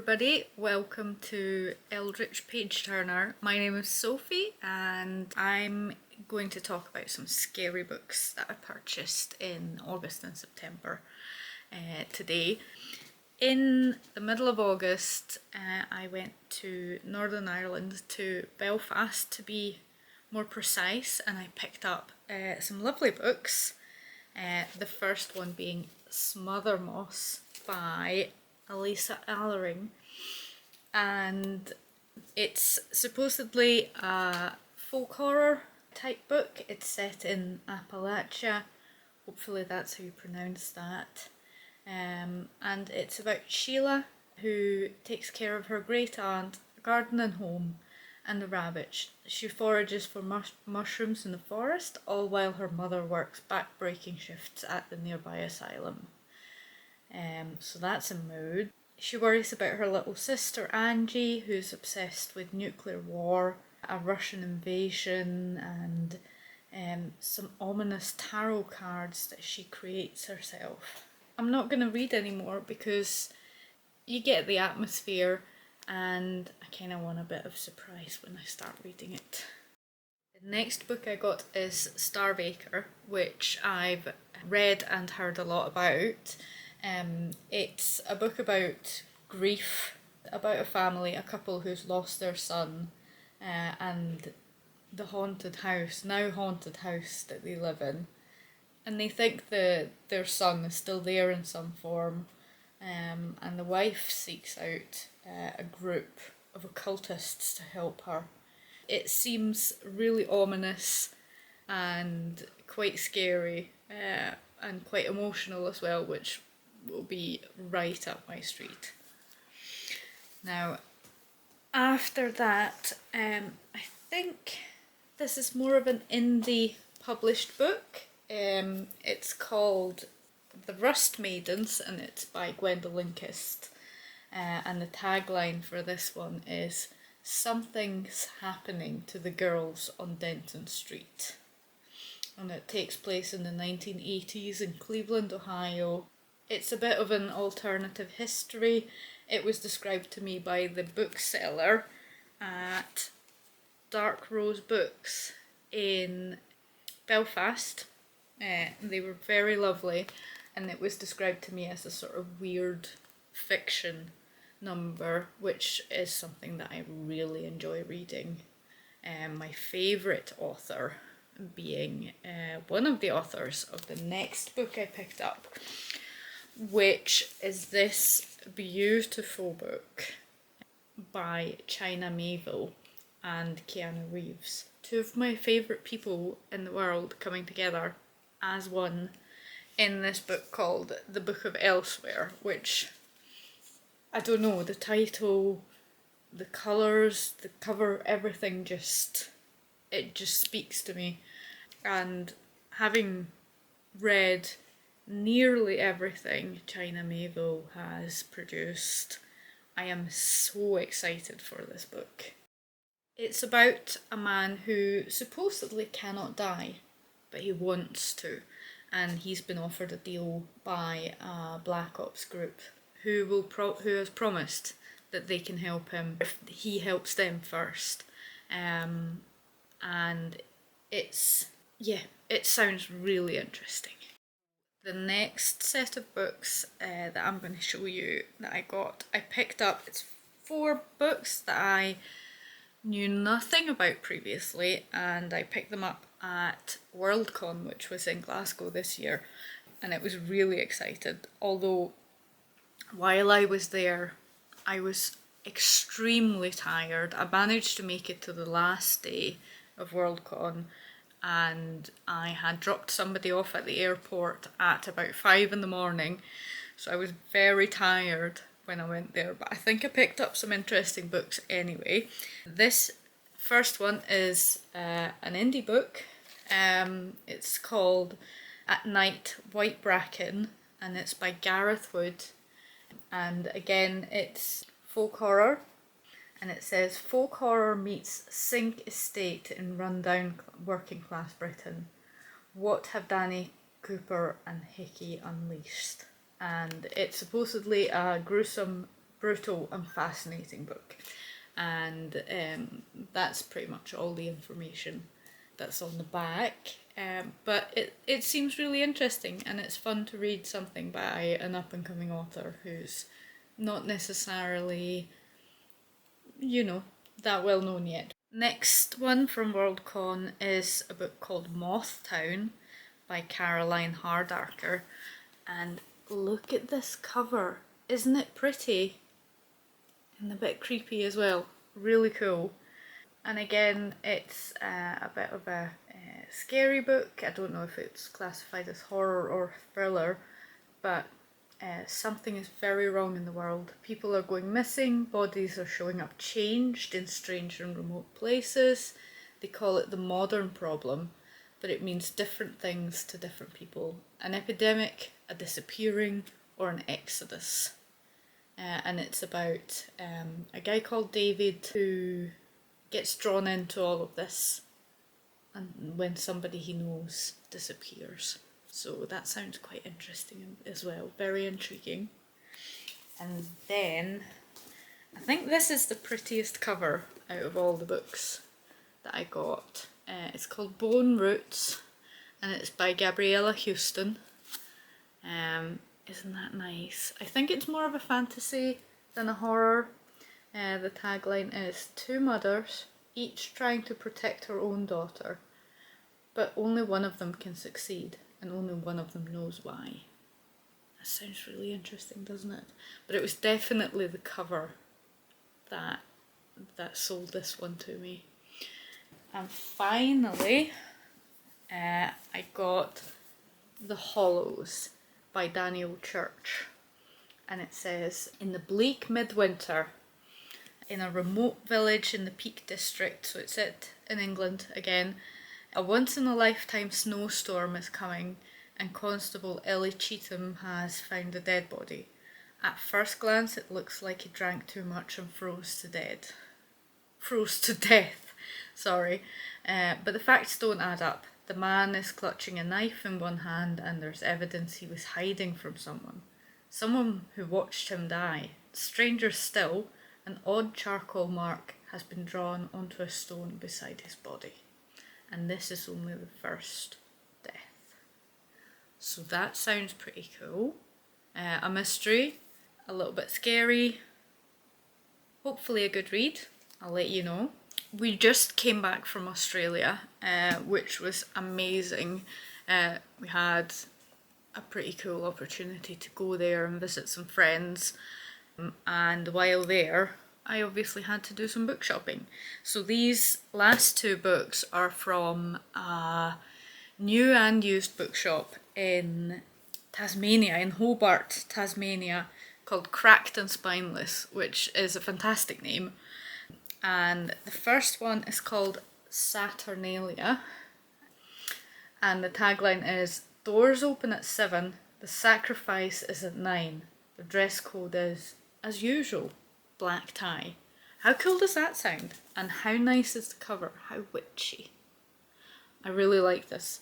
everybody, welcome to Eldritch Page Turner. My name is Sophie and I'm going to talk about some scary books that I purchased in August and September today. In the middle of August I went to Northern Ireland, to Belfast to be more precise, and I picked up some lovely books. The first one being Smothermoss by Alisa Alering, and it's supposedly a folk horror type book. It's set in Appalachia, hopefully that's how you pronounce that, and it's about Sheila, who takes care of her great aunt, garden and home, and the rabbits. She forages for mushrooms in the forest, all while her mother works back-breaking shifts at the nearby asylum. So that's a mood. She worries about her little sister Angie, who's obsessed with nuclear war, a Russian invasion, and some ominous tarot cards that she creates herself. I'm not going to read anymore because you get the atmosphere, and I kind of want a bit of surprise when I start reading it. The next book I got is Acre, which I've read and heard a lot about. It's a book about grief, about a family, a couple who's lost their son, and the now haunted house that they live in. And they think their son is still there in some form, and the wife seeks out a group of occultists to help her. It seems really ominous and quite scary, and quite emotional as well, which will be right up my street. Now, after that, I think this is more of an indie published book. It's called The Rust Maidens, and it's by Gwendolyn Kiste. And the tagline for this one is "Something's happening to the girls on Denton Street." And it takes place in the 1980s in Cleveland, Ohio. It's a bit of an alternative history. It was described to me by the bookseller at Dark Rose Books in Belfast. They were very lovely, and it was described to me as a sort of weird fiction number, which is something that I really enjoy reading. My favourite author being one of the authors of the next book I picked up, which is this beautiful book by Miéville and Keany Reeves. Two of my favourite people in the world coming together as one in this book called The Book of Elsewhere, which, I don't know, the title, the colours, the cover, everything just speaks to me. And having read nearly everything Miéville has produced, I am so excited for this book. It's about a man who supposedly cannot die, but he wants to, and he's been offered a deal by a Black Ops group who has promised that they can help him if he helps them first. And it sounds really interesting. The next set of books that I'm going to show you that I picked up, it's 4 books that I knew nothing about previously, and I picked them up at Worldcon, which was in Glasgow this year, and it was really excited. Although while I was there, I was extremely tired. I managed to make it to the last day of Worldcon, and I had dropped somebody off at the airport at about 5 in the morning, so I was very tired when I went there, but I think I picked up some interesting books anyway. This first one is an indie book. It's called At Night, White Bracken, and it's by Gareth, and again it's folk horror. And it says, folk horror meets Sink Estate in rundown working class Britain. What have Danny Cooper and Hickey unleashed? And it's supposedly a gruesome brutal and fascinating book. And that's pretty much all the information that's on the back. But it seems really interesting, and it's fun to read something by an up-and-coming author who's not necessarily, you know, that well known yet. Next one from Worldcon is a book called Mothtown by Caroline Hardarker. And look at this cover. Isn't it pretty? And a bit creepy as well. Really cool. And again, it's a bit of a scary book. I don't know if it's classified as horror or thriller, but something is very wrong in the world. People are going missing, bodies are showing up changed in strange and remote places. They call it the modern problem, but it means different things to different people. An epidemic, a disappearing, or an exodus. And it's about a guy called David who gets drawn into all of this, and when somebody he knows disappears. So that sounds quite interesting as well, very intriguing. And then I think this is the prettiest cover out of all the books that I got. It's called Bone Roots, and it's by Gabriela Houston. Isn't that nice? I think it's more of a fantasy than a horror. The tagline is 2 mothers, each trying to protect her own daughter, but only one of them can succeed, and only one of them knows why. That sounds really interesting, doesn't it? But it was definitely the cover that sold this one to me. And finally, I got The Hollows by Daniel Church. And it says, in the bleak midwinter, in a remote village in the Peak District, so it's set in England again, a once-in-a-lifetime snowstorm is coming, and Constable Ellie Cheetham has found a dead body. At first glance, it looks like he drank too much and froze to death. Sorry. But the facts don't add up. The man is clutching a knife in one hand, and there's evidence he was hiding from someone. Someone who watched him die. Stranger still, an odd charcoal mark has been drawn onto a stone beside his body. And this is only the first death. So that sounds pretty cool. A mystery, a little bit scary, hopefully a good read. I'll let you know. We just came back from Australia, which was amazing. We had a pretty cool opportunity to go there and visit some friends. And while there, I obviously had to do some book shopping. So these last 2 books are from a new and used bookshop in Tasmania, in Hobart, Tasmania, called Cracked and Spineless, which is a fantastic name. And the first one is called Saturnalia, and the tagline is, doors open at 7, the sacrifice is at 9, the dress code is, as usual, black tie. How cool does that sound? And how nice is the cover? How witchy. I really like this.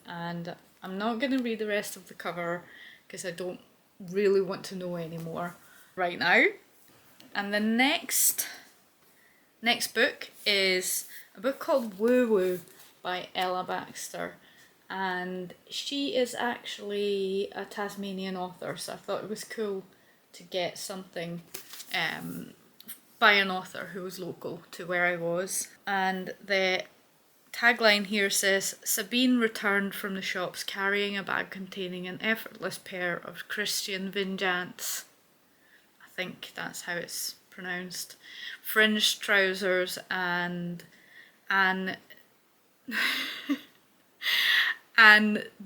And I'm not going to read the rest of the cover because I don't really want to know anymore right now. And the next book is a book called wowee by Ella Baxter, and she is actually a Tasmanian author, so I thought it was cool to get something by an author who was local to where I was. And the tagline here says, Sabine returned from the shops carrying a bag containing an effortless pair of Christian Vinjants. I think that's how it's pronounced. Fringed trousers and the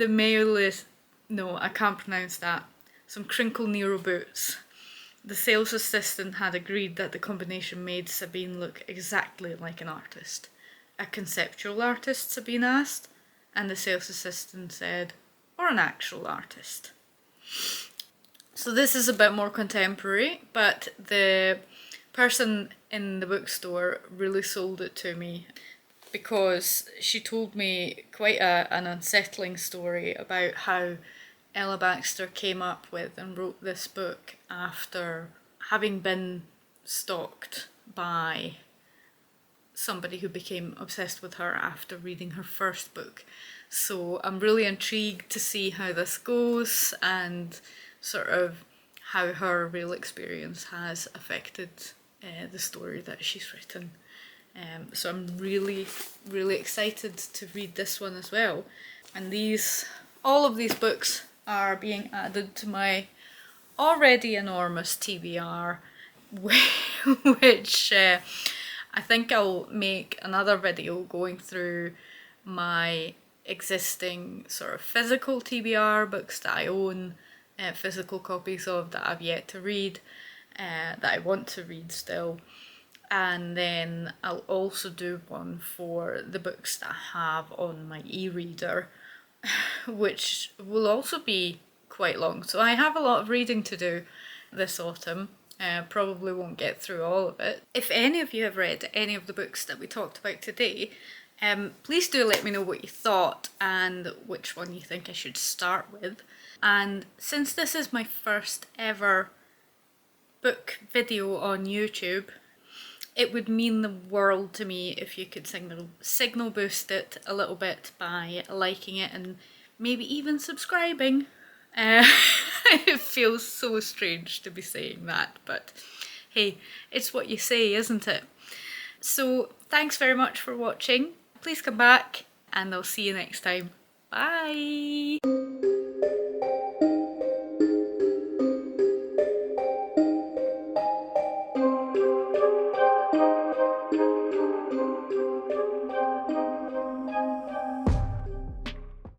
Miéville, no, I can't pronounce that. Some crinkle Nero boots. The sales assistant had agreed that the combination made Sabine look exactly like an artist. A conceptual artist, Sabine asked, and the sales assistant said, or an actual artist. So this is a bit more contemporary, but the person in the bookstore really sold it to me because she told me quite an unsettling story about how Ella Baxter came up with and wrote this book after having been stalked by somebody who became obsessed with her after reading her first book. So I'm really intrigued to see how this goes and sort of how her real experience has affected the story that she's written. So I'm really, really excited to read this one as well. And all of these books are being added to my already enormous TBR, which I think I'll make another video going through my existing sort of physical TBR books that I own, physical copies of that I've yet to read, that I want to read still. And then I'll also do one for the books that I have on my e-reader, which will also be quite long. So I have a lot of reading to do this autumn. Probably won't get through all of it. If any of you have read any of the books that we talked about today, please do let me know what you thought and which one you think I should start with. And since this is my first ever book video on YouTube, it would mean the world to me if you could signal boost it a little bit by liking it and maybe even subscribing. It feels so strange to be saying that, but hey, it's what you say, isn't it? So thanks very much for watching. Please come back and I'll see you next time. Bye!